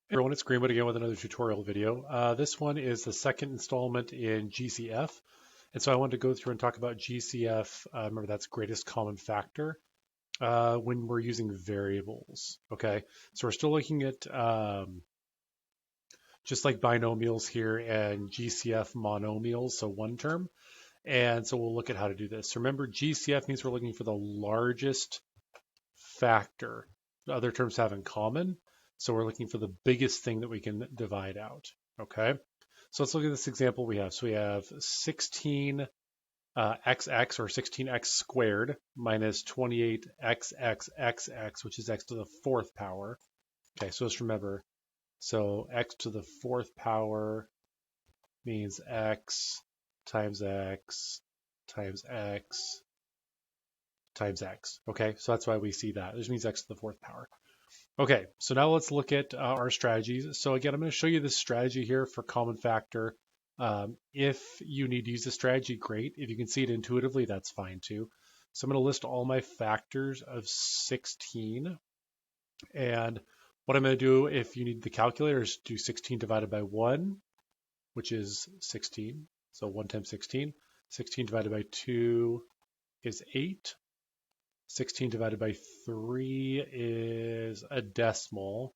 Hey everyone, it's Greenwood again with another tutorial video. This one is the second installment in GCF. And so I wanted to go through and talk about GCF. Remember, that's greatest common factor when we're using variables. Okay, so we're still looking at just like binomials here and GCF monomials, so one term. And so we'll look at how to do this. Remember, GCF means we're looking for the largest factor the other terms have in common. So we're looking for the biggest thing that we can divide out. Okay. So let's look at this example we have. So we have 16 xx or 16x squared minus 28xxxx, which is x to the fourth power. Okay, so just remember, so x to the fourth power means x times x times x times x. Okay, so that's why we see that. This means x to the fourth power. Okay, so now let's look at our strategies. So again, I'm going to show you this strategy here for common factor. If you need to use the strategy, great. If you can see it intuitively, that's fine too. So I'm going to list all my factors of 16. And what I'm going to do, if you need the calculator, is do 16 divided by 1, which is 16. So 1 times 16. 16 divided by 2 is 8. 16 divided by 3 is a decimal.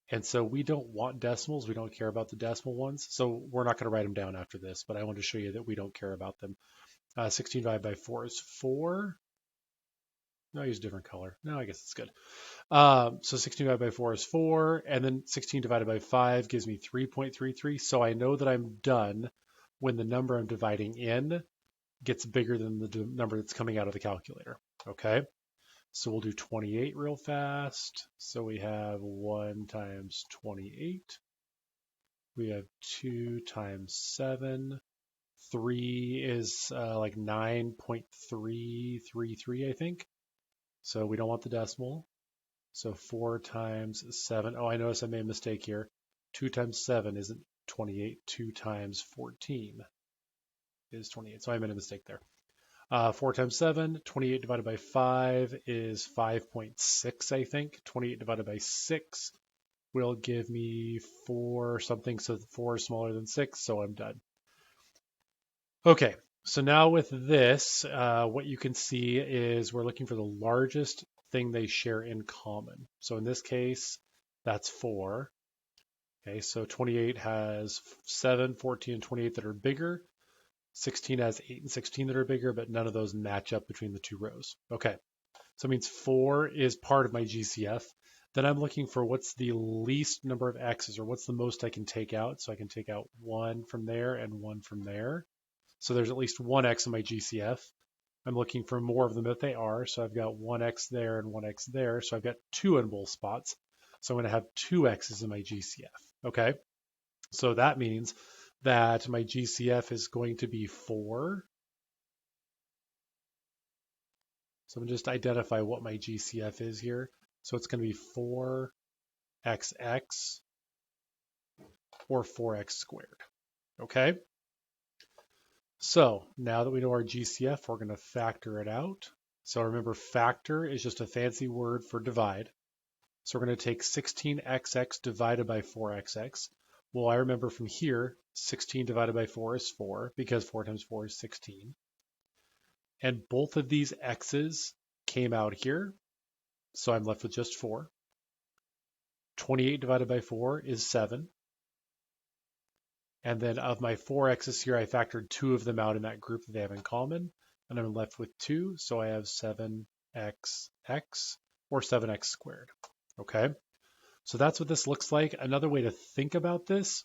And so we don't want decimals. We don't care about the decimal ones. So we're not going to write them down after this, but I want to show you that we don't care about them. 16 divided by 4 is 4. No, I use a different color. No, I guess it's good. So 16 divided by 4 is 4. And then 16 divided by 5 gives me 3.33. So I know that I'm done when the number I'm dividing in gets bigger than the number that's coming out of the calculator. Okay. So we'll do 28 real fast. So we have 1 times 28. We have 2 times 7. 3 is like 9.333, I think. So we don't want the decimal. So 4 times 7. Oh, I noticed I made a mistake here. 2 times 7 isn't 28. 2 times 14 is 28. So I made a mistake there. 4 times 7, 28 divided by 5 is 5.6, I think. 28 divided by 6 will give me 4 something, so 4 is smaller than 6, so I'm done. Okay, so now with this, what you can see is we're looking for the largest thing they share in common. So in this case, that's 4. Okay, so 28 has 7, 14, and 28 that are bigger. 16 has 8 and 16 that are bigger, but none of those match up between the two rows. Okay, so it means 4 is part of my GCF. Then I'm looking for what's the least number of x's, or what's the most I can take out. So I can take out 1 from there and 1 from there. So there's at least 1x in my GCF. I'm looking for more of them if they are. So I've got 1x there and 1x there. So I've got 2 in both spots. So I'm going to have 2x's in my GCF. Okay, so that means that my GCF is going to be 4. So I'm going to just identify what my GCF is here. So it's going to be 4xx or 4x squared. Okay. So now that we know our GCF, we're going to factor it out. So remember, factor is just a fancy word for divide. So we're going to take 16xx divided by 4xx. Well, I remember from here, 16 divided by 4 is 4 because 4 times 4 is 16. And both of these x's came out here. So I'm left with just 4. 28 divided by 4 is 7. And then of my 4x's here, I factored 2 of them out in that group that they have in common. And I'm left with 2. So I have 7xx or 7x squared. Okay. So that's what this looks like. Another way to think about this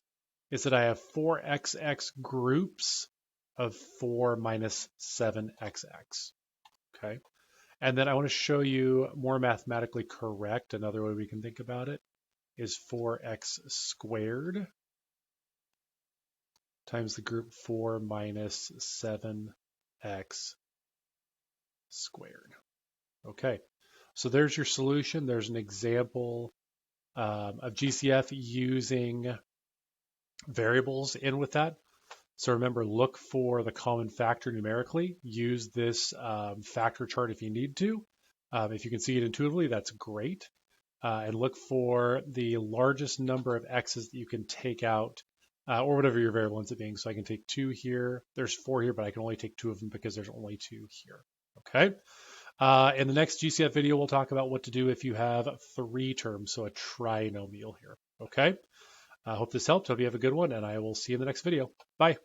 is that I have 4xx groups of 4 minus 7xx. Okay. And then I want to show you more mathematically correct. Another way we can think about it is 4x squared times the group 4 minus 7x squared. Okay, so there's your solution. There's an example of GCF using variables in with that. So remember, look for the common factor numerically. Use this factor chart if you need to. If you can see it intuitively, that's great. and look for the largest number of x's that you can take out, or whatever your variable ends up being. So I can take 2 here. There's 4 here, but I can only take 2 of them because there's only 2 here. Okay. In the next GCF video, we'll talk about what to do if you have 3 terms, so a trinomial here. Okay. I hope this helped. Hope you have a good one, and I will see you in the next video. Bye.